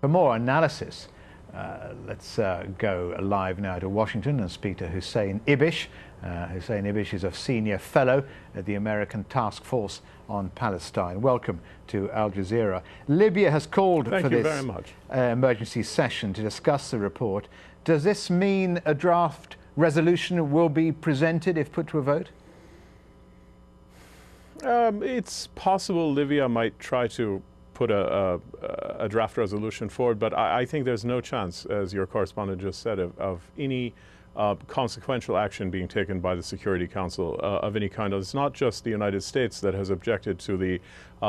For more analysis, let's go live now to Washington and speak to Hussein Ibish. Hussein Ibish is a senior fellow at the American Task Force on Palestine. Welcome to Al Jazeera. Libya has called for this emergency session to discuss the report. Does this mean a draft resolution will be presented if put to a vote? It's possible Libya might try to put a draft resolution forward, but I think there's no chance, as your correspondent just said, of any consequential action being taken by the Security Council of any kind. It's not just the United States that has objected to the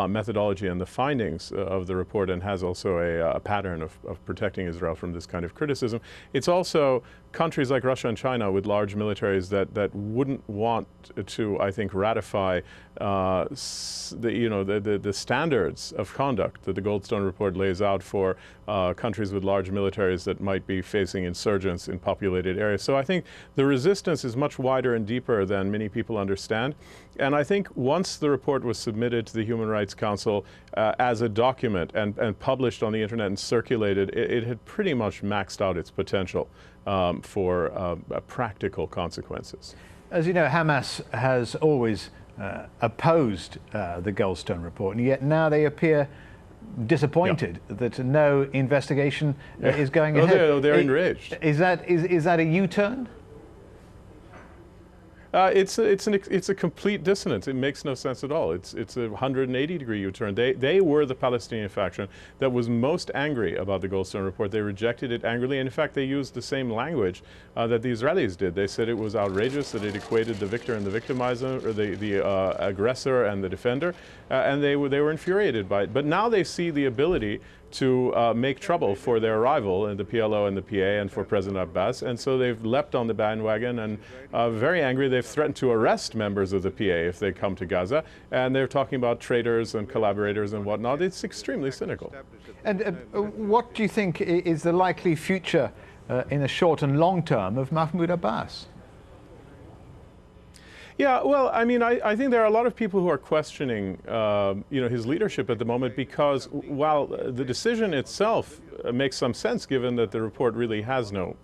methodology and the findings of the report and has also a pattern of protecting Israel from this kind of criticism. It's also countries like Russia and China with large militaries that wouldn't want to, I think, ratify the standards of conduct that the Goldstone report lays out for countries with large militaries that might be facing insurgents in populated areas. So I think the resistance is much wider and deeper than many people understand. And I think once the report was submitted to the Human Rights Council as a document and published on the internet and circulated, it had pretty much maxed out its potential for practical consequences. As you know, Hamas has always opposed the Goldstone report, and yet now they appear disappointed that no investigation is going ahead. They're enraged. Is that a U-turn? It's a complete dissonance. It makes no sense at all. It's a 180-degree U-turn. They were the Palestinian faction that was most angry about the Goldstone report. They rejected it angrily, and in fact, they used the same language that the Israelis did. They said it was outrageous that it equated the victor and the victimizer, or the aggressor and the defender, and they were infuriated by it. But now they see the ability to make trouble for their rival in the PLO and the PA and for President Abbas, and so they've leapt on the bandwagon and very angry. They've threatened to arrest members of the PA if they come to Gaza, and they're talking about traitors and collaborators and whatnot. It's extremely cynical. And what do you think is the likely future in the short and long term of Mahmoud Abbas? Yeah, well, I mean, I think there are a lot of people who are questioning, his leadership at the moment, because while the decision itself makes some sense, given that the report really has no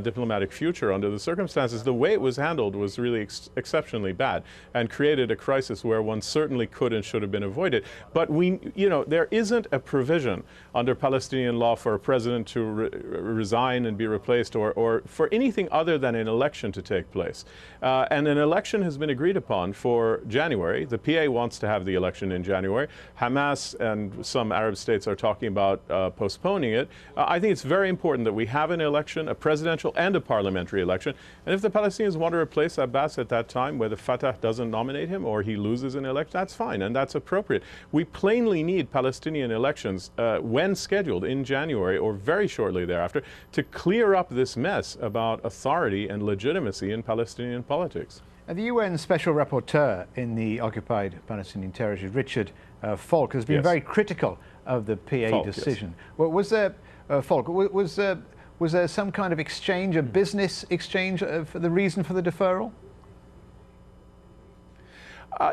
diplomatic future under the circumstances, the way it was handled was really exceptionally bad and created a crisis where one certainly could and should have been avoided. But there isn't a provision under Palestinian law for a president to resign and be replaced, or for anything other than an election to take place. And an election has been agreed upon for January. The PA wants to have the election in January. Hamas and some Arab states are talking about postponing it. I think it's very important that we have an election, a presidential and a parliamentary election. And if the Palestinians want to replace Abbas at that time, whether Fatah doesn't nominate him or he loses an election, that's fine and that's appropriate. We plainly need Palestinian elections when scheduled in January or very shortly thereafter to clear up this mess about authority and legitimacy in Palestinian politics. The UN Special Rapporteur in the occupied Palestinian territory, Richard Falk, has been very critical of the PA decision. Yes. Well, was there, Falk, was there some kind of exchange, a business exchange, for the reason for the deferral?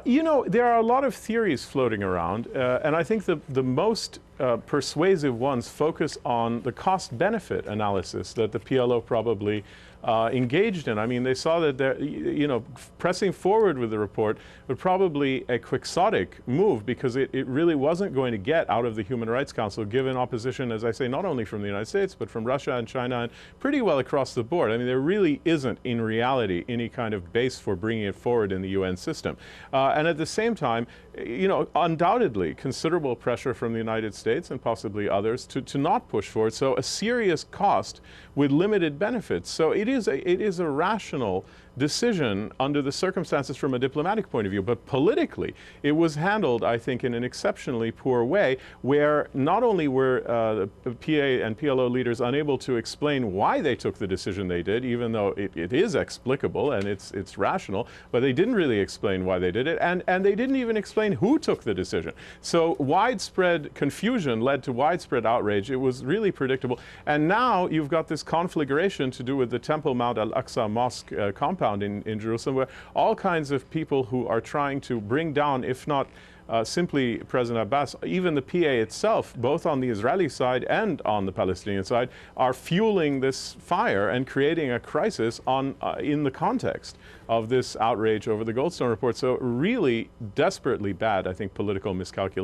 There are a lot of theories floating around, and I think the most persuasive ones focus on the cost-benefit analysis that the PLO probably engaged in. I mean, they saw that pressing forward with the report would probably a quixotic move, because it really wasn't going to get out of the Human Rights Council, given opposition, as I say, not only from the United States, but from Russia and China, and pretty well across the board. I mean, there really isn't, in reality, any kind of base for bringing it forward in the UN system. And at the same time, undoubtedly considerable pressure from the United States and possibly others to not push forward. So a serious cost with limited benefits. So it is a rational decision under the circumstances from a diplomatic point of view, but politically it was handled, I think, in an exceptionally poor way, where not only were the PA and PLO leaders unable to explain why they took the decision they did, even though it is explicable and it's rational, but they didn't really explain why they did it, and they didn't even explain who took the decision. So widespread confusion led to widespread outrage. It was really predictable, and now you've got this conflagration to do with the Temple Mount Al-Aqsa Mosque compound in Jerusalem, where all kinds of people who are trying to bring down, if not simply President Abbas, even the PA itself, both on the Israeli side and on the Palestinian side, are fueling this fire and creating a crisis in the context of this outrage over the Goldstone report. So really desperately bad, I think, political miscalculation.